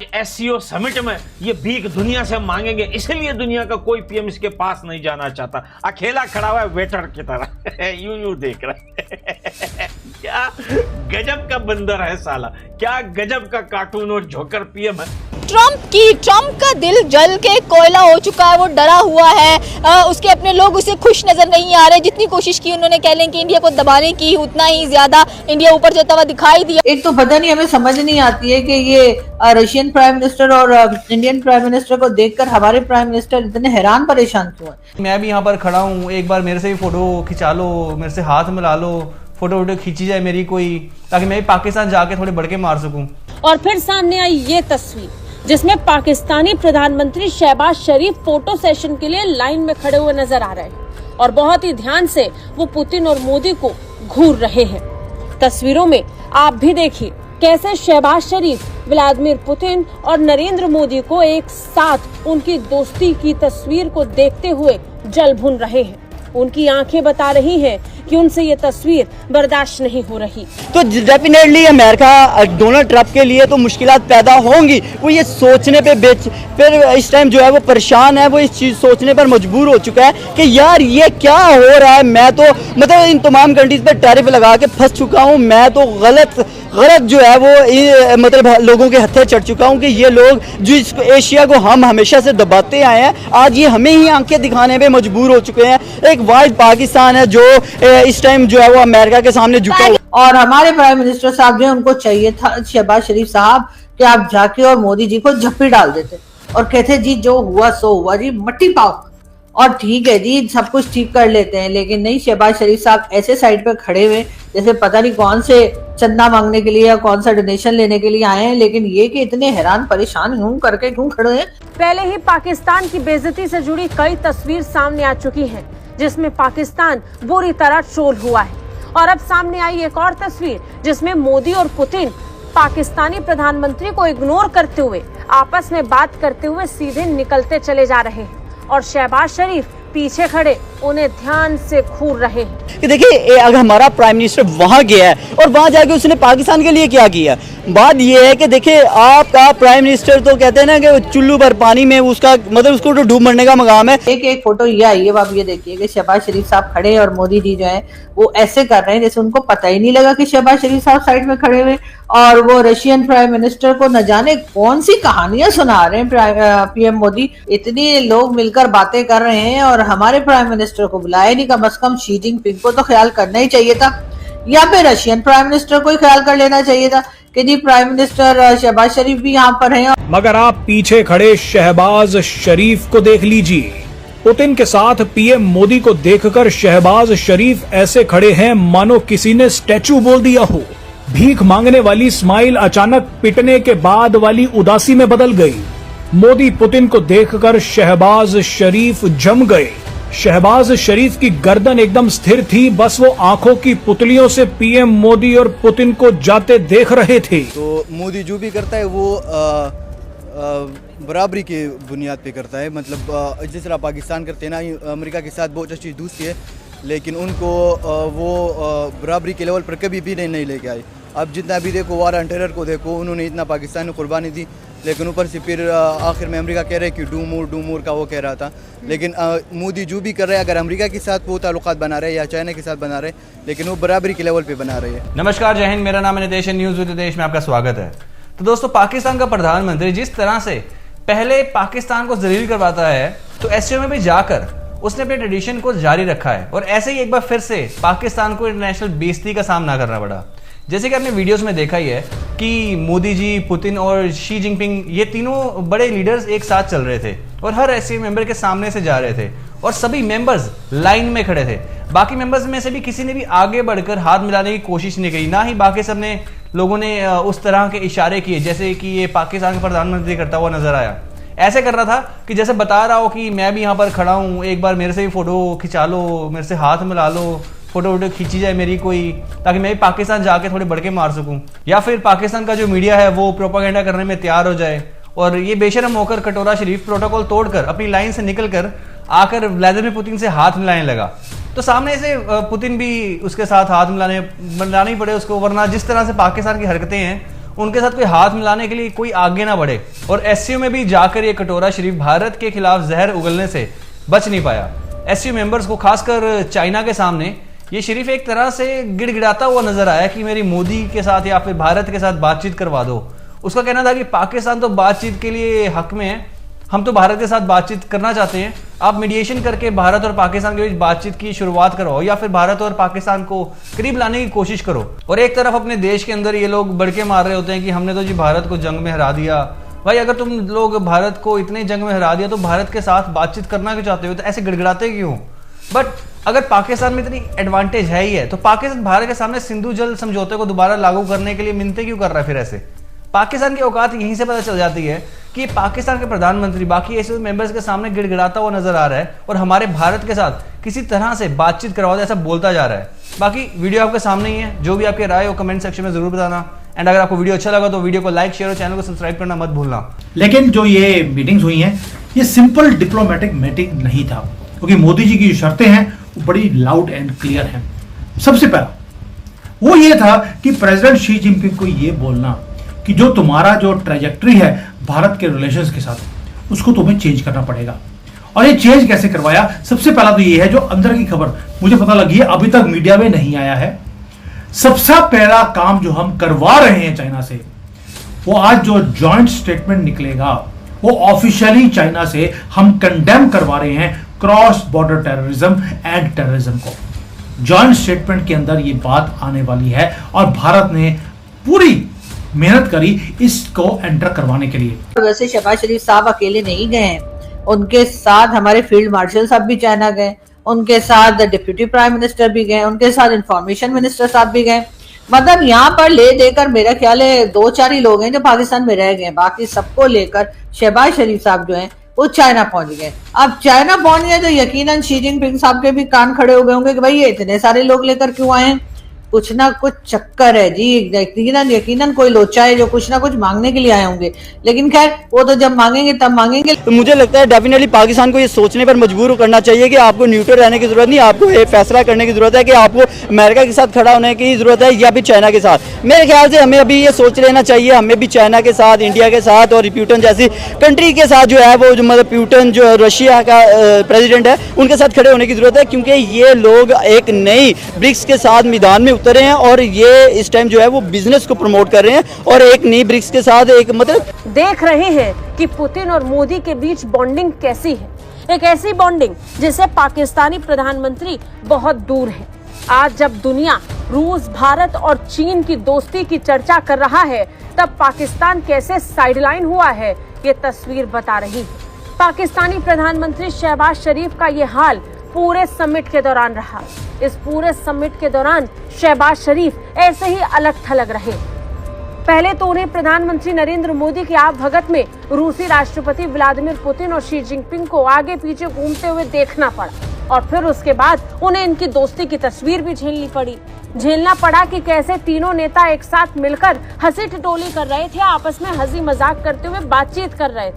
SCO summit में ये भीख दुनिया से मांगेंगे, इसलिए दुनिया का कोई पीएम इसके पास नहीं जाना चाहता। अकेला खड़ा हुआ है वेटर की तरह यूं देख रहा है। क्या गजब का बंदर है साला, क्या गजब का कार्टून और जोकर पीएम है। ट्रम्प का दिल जल के कोयला हो चुका है, वो डरा हुआ है। उसके अपने लोग उसे खुश नजर नहीं आ रहे। जितनी कोशिश की उन्होंने कह लें कि इंडिया को दबाने की, उतना ही ज्यादा इंडिया ऊपर जाता हुआ दिखाई दिया। एक तो पता नहीं, हमें समझ नहीं आती है कि ये रशियन प्राइम मिनिस्टर और इंडियन प्राइम मिनिस्टर को देखकर हमारे प्राइम मिनिस्टर इतने हैरान परेशान क्यों हैं। मैं भी यहाँ पर खड़ा हूँ, एक बार मेरे से भी फोटो खिंचा लो, मेरे से हाथ मिला लो, फोटो खींची जाए मेरी कोई, ताकि मैं भी पाकिस्तान जाके थोड़े बढ़ के मार सकूं। और फिर सामने आई ये तस्वीर जिसमें पाकिस्तानी प्रधानमंत्री शहबाज शरीफ फोटो सेशन के लिए लाइन में खड़े हुए नजर आ रहे हैं और बहुत ही ध्यान से वो पुतिन और मोदी को घूर रहे हैं। तस्वीरों में आप भी देखिए कैसे शहबाज शरीफ व्लादिमीर पुतिन और नरेंद्र मोदी को एक साथ उनकी दोस्ती की तस्वीर को देखते हुए जल भुन रहे हैं। उनकी आंखें बता रही हैं कि उनसे ये तस्वीर बर्दाश्त नहीं हो रही। तो डेफिनेटली अमेरिका डोनाल्ड ट्रंप के लिए तो मुश्किलात पैदा होंगी। वो ये सोचने पे फिर इस टाइम जो है वो परेशान है, वो इस चीज़ सोचने पर मजबूर हो चुका है कि यार ये क्या हो रहा है। मैं तो मतलब इन तमाम कंट्रीज पे टैरिफ लगा के फंस चुका हूँ। मैं तो गलत जो है वो मतलब लोगों के हत्थे चढ़ चुका हूँ कि ये लोग जो इस एशिया को हम हमेशा से दबाते आए हैं, आज ये हमें ही आंखें दिखाने पे मजबूर हो चुके हैं। एक वाइड पाकिस्तान है जो इस टाइम जो है वो अमेरिका के सामने झुका हुआ। और हमारे प्राइम मिनिस्टर साहब जो उनको चाहिए था शहबाज शरीफ साहब कि आप जाके और मोदी जी को झप्पी डाल देते और कहते जी जो हुआ सो हुआ जी, मट्टी पाओ और ठीक है जी, सब कुछ ठीक कर लेते हैं। लेकिन नहीं, शहबाज शरीफ साहब ऐसे साइड पे खड़े हुए जैसे पता नहीं कौन से चंदा मांगने के लिए या कौन सा डोनेशन लेने के लिए आए हैं। लेकिन ये कि इतने हैरान परेशान यूं करके क्यों खड़े हैं। पहले ही पाकिस्तान की बेइज्जती से जुड़ी कई तस्वीर सामने आ चुकी हैं, जिसमें पाकिस्तान बुरी तरह ट्रोल हुआ है। और अब सामने आई एक और तस्वीर जिसमें मोदी और पुतिन पाकिस्तानी प्रधानमंत्री को इग्नोर करते हुए आपस में बात करते हुए सीधे निकलते चले जा रहे हैं और शहबाज शरीफ पीछे खड़े उन्हें ध्यान से घूर रहे हैं। कि देखिए अगर हमारा प्राइम मिनिस्टर वहां गया है और वहां जाके उसने पाकिस्तान के लिए क्या किया, बात ये है कि देखिए आपका प्राइम मिनिस्टर तो कहते हैं ना कि चुल्लू भर पानी में उसका मतलब उसको तो डूब मरने का मकाम है। एक फोटो ये आई है, आप ये देखिए कि शहबाज शरीफ साहब खड़े और मोदी जी जो है वो ऐसे कर रहे हैं जैसे उनको पता ही नहीं लगा कि शहबाज शरीफ साहब साइड में खड़े हुए और वो रशियन प्राइम मिनिस्टर को न जाने कौन सी कहानियां सुना रहे हैं। पीएम मोदी इतने लोग मिलकर बातें कर रहे हैं और हमारे प्राइम मिनिस्टर को बुलाया नहीं। कम से कम शी जिनपिंग को तो ख्याल करना ही चाहिए था, या फिर रशियन प्राइम मिनिस्टर को ही ख्याल कर लेना चाहिए था कि जी प्राइम मिनिस्टर शहबाज शरीफ भी यहाँ पर हैं। मगर आप पीछे खड़े शहबाज शरीफ को देख लीजिए। पुतिन के साथ पीएम मोदी को देखकर शहबाज शरीफ ऐसे खड़े हैं मानो किसी ने स्टैचू बोल दिया हो। भीख मांगने वाली स्माइल अचानक पिटने के बाद वाली उदासी में बदल गई। मोदी पुतिन को देखकर शहबाज शरीफ जम गए। शहबाज शरीफ की गर्दन एकदम स्थिर थी, बस वो आंखों की पुतलियों से पीएम मोदी और पुतिन को जाते देख रहे थे। तो मोदी जो भी करता है वो बराबरी के बुनियाद पे करता है। मतलब जिस तरह पाकिस्तान करते हैं ना, अमेरिका के साथ बहुत अच्छी दोस्ती है, लेकिन उनको वो बराबरी के लेवल पर कभी भी नहीं लेके आए। अब जितना भी देखो वार ऑन टेरर को देखो, उन्होंने इतना पाकिस्तान में कुर्बानी दी, लेकिन ऊपर से फिर आखिर में अमेरिका कह रहे कि डू मोर का वो कह रहा था। लेकिन मोदी जो भी कर रहे हैं, अगर अमेरिका के साथ वो ताल्लुकात बना रहे हैं या चाइना के साथ बना रहे हैं, लेकिन वो बराबरी के लेवल पे बना रहे हैं। नमस्कार, जय हिंद, मेरा नाम है नितेश, न्यूज विद नितेश में आपका स्वागत है। तो दोस्तों, पाकिस्तान का प्रधानमंत्री जिस तरह से पहले पाकिस्तान को जलील करवाता है, तो एससीओ में भी जाकर उसने अपने ट्रेडिशन को जारी रखा है और ऐसे ही एक बार फिर से पाकिस्तान को इंटरनेशनल बेइज्जती का सामना करना पड़ा। जैसे कि आपने वीडियोस में देखा ही है कि मोदी जी, पुतिन और शी जिनपिंग, ये तीनों बड़े लीडर्स एक साथ चल रहे थे और हर एससीओ मेंबर के सामने से जा रहे थे और सभी मेंबर्स लाइन में खड़े थे। बाकी मेंबर्स में से भी किसी ने भी आगे बढ़कर हाथ मिलाने की कोशिश नहीं की, ना ही बाकी सब ने लोगों ने उस तरह के इशारे किए जैसे कि ये पाकिस्तान का प्रधानमंत्री करता हुआ नजर आया। ऐसे कर रहा था कि जैसे बता रहा हो कि मैं भी यहाँ पर खड़ा हूँ, एक बार मेरे से भी फोटो खिंचा लो, मेरे से हाथ मिला लो, फोटो खींची जाए मेरी कोई, ताकि मैं भी पाकिस्तान जाके थोड़े बढ़ के मार सकूं। या फिर पाकिस्तान का जो मीडिया है वो प्रोपागेंडा करने में तैयार हो जाए और ये बेशरम होकर कटोरा शरीफ प्रोटोकॉल तोड़कर अपनी लाइन से निकलकर आकर व्लादिमीर पुतिन से हाथ मिलाने लगा। तो सामने से पुतिन भी उसके साथ हाथ मिलाने ही पड़े उसको, वरना जिस तरह से पाकिस्तान की हरकतें हैं उनके साथ कोई हाथ मिलाने के लिए कोई आगे ना बढ़े। और एससीओ में भी जाकर ये कटोरा शरीफ भारत के खिलाफ जहर उगलने से बच नहीं पाया। एससीओ मेंबर्स को, खासकर चाइना के सामने, ये शरीफ एक तरह से गिड़गिड़ाता हुआ नजर आया कि मेरी मोदी के साथ या फिर भारत के साथ बातचीत करवा दो। उसका कहना था कि पाकिस्तान तो बातचीत के लिए हक में है, हम तो भारत के साथ बातचीत करना चाहते हैं, आप मीडिएशन करके भारत और पाकिस्तान के बीच बातचीत की शुरुआत करवाओ या फिर भारत और पाकिस्तान को करीब लाने की कोशिश करो। और एक तरफ अपने देश के अंदर ये लोग बड़के मार रहे होते हैं कि हमने तो जी भारत को जंग में हरा दिया। भाई अगर तुम लोग भारत को इतने जंग में हरा दिया तो भारत के साथ बातचीत करना क्यों चाहते हो, तो ऐसे गिड़गिड़ाते क्यों? बट अगर पाकिस्तान में इतनी एडवांटेज है ही है तो पाकिस्तान भारत के सामने सिंधु जल समझौते को दोबारा लागू करने के लिए मिन्नतें क्यों कर रहा है? फिर ऐसे पाकिस्तान की औकात यहीं से पता चल जाती है कि पाकिस्तान के प्रधानमंत्री बाकी एससीओ मेंबर्स के सामने गिड़गिड़ाता हुआ नजर आ रहा है और हमारे भारत के साथ किसी तरह से बातचीत करवाओ ऐसा बोलता जा रहा है। बाकी वीडियो आपके सामने ही है, जो भी आपकी राय हो कमेंट सेक्शन में जरूर बताना। एंड अगर आपको वीडियो अच्छा लगा तो वीडियो को लाइक, शेयर और चैनल को सब्सक्राइब करना मत भूलना। लेकिन जो ये मीटिंग्स हुई हैं, ये सिंपल डिप्लोमेटिक मीटिंग नहीं था, क्योंकि मोदी जी की जो शर्तें हैं वो बड़ी लाउड एंड क्लियर हैं। सबसे पहला वो ये था कि प्रेसिडेंट शी जिनपिंग को ये बोलना कि जो तुम्हारा जो ट्रैजेक्टरी है भारत के रिलेशंस के साथ, उसको तुम्हें चेंज करना पड़ेगा। और ये चेंज कैसे करवाया? सबसे पहला तो ये है, जो अंदर की खबर मुझे पता लगी है, अभी तक मीडिया में नहीं आया है। सबसे पहला काम जो हम करवा रहे हैं चाइना से, वो आज जो जॉइंट स्टेटमेंट निकलेगा वो ऑफिशियली चाइना से हम कंडेम करवा रहे हैं cross border terrorism and terrorism को। जॉइंट स्टेटमेंट के अंदर ये बात आने वाली है और भारत ने पूरी मेहनत करी इसको एंटर करवाने के लिए। वैसे शहबाज शरीफ साहब अकेले नहीं गए हैं, उनके साथ हमारे फील्ड मार्शल साहब भी चाइना गए, उनके साथ डिप्टी प्राइम मिनिस्टर भी गए, उनके साथ इंफॉर्मेशन मिनिस्टर साहब भी गए। मतलब यहाँ पर ले देकर मेरा ख्याल है 2-4 ही लोग हैं जो पाकिस्तान में रह गए, बाकी सबको लेकर शहबाज शरीफ साहब जो हैं वो चाइना पहुंच गए। अब चाइना पहुंच गए तो यकीनन शी जिनपिंग साहब के भी कान खड़े हो गए होंगे कि भाई ये इतने सारे लोग लेकर क्यों आए हैं, कुछ ना कुछ चक्कर है जी। यकीनन कोई लोचा है जो कुछ ना कुछ मांगने के लिए आए होंगे, लेकिन खैर वो तो जब मांगेंगे तब मांगेंगे। तो मुझे लगता है डेफिनेटली पाकिस्तान को ये सोचने पर मजबूर करना चाहिए कि आपको न्यूट्रल रहने की जरूरत नहीं, आपको ये फैसला करने की जरूरत है कि आपको अमेरिका के साथ खड़ा होने की जरूरत है या फिर चाइना के साथ। मेरे ख्याल से हमें अभी ये सोच लेना चाहिए, हमें भी चाइना के साथ, इंडिया के साथ और प्यूटन जैसी कंट्री के साथ जो है वो जो मतलब प्यूटन जो रशिया का प्रेसिडेंट है उनके साथ खड़े होने की जरूरत है, क्योंकि ये लोग एक नई ब्रिक्स के साथ मैदान में उतरे हैं और ये इस टाइम जो है वो बिजनेस को प्रमोट कर रहे हैं और एक नई ब्रिक्स के साथ एक मतलब देख रहे हैं कि पुतिन और मोदी के बीच बॉन्डिंग कैसी है, एक ऐसी बॉन्डिंग जिसे पाकिस्तानी प्रधानमंत्री बहुत दूर है। आज जब दुनिया रूस, भारत और चीन की दोस्ती की चर्चा कर रहा है, तब पाकिस्तान कैसे साइडलाइन हुआ है ये तस्वीर बता रही है। पाकिस्तानी प्रधानमंत्री शहबाज शरीफ का ये हाल पूरे समिट के दौरान रहा। इस पूरे समिट के दौरान शहबाज शरीफ ऐसे ही अलग थलग रहे। पहले तो उन्हें प्रधानमंत्री नरेंद्र मोदी की आवभगत में रूसी राष्ट्रपति व्लादिमीर पुतिन और शी जिनपिंग को आगे पीछे घूमते हुए देखना पड़ा, और फिर उसके बाद उन्हें इनकी दोस्ती की तस्वीर भी झेलना पड़ा कि कैसे तीनों नेता एक साथ मिलकर हंसी ठिठोली कर रहे थे, आपस में हंसी मजाक करते हुए बातचीत कर रहे थे।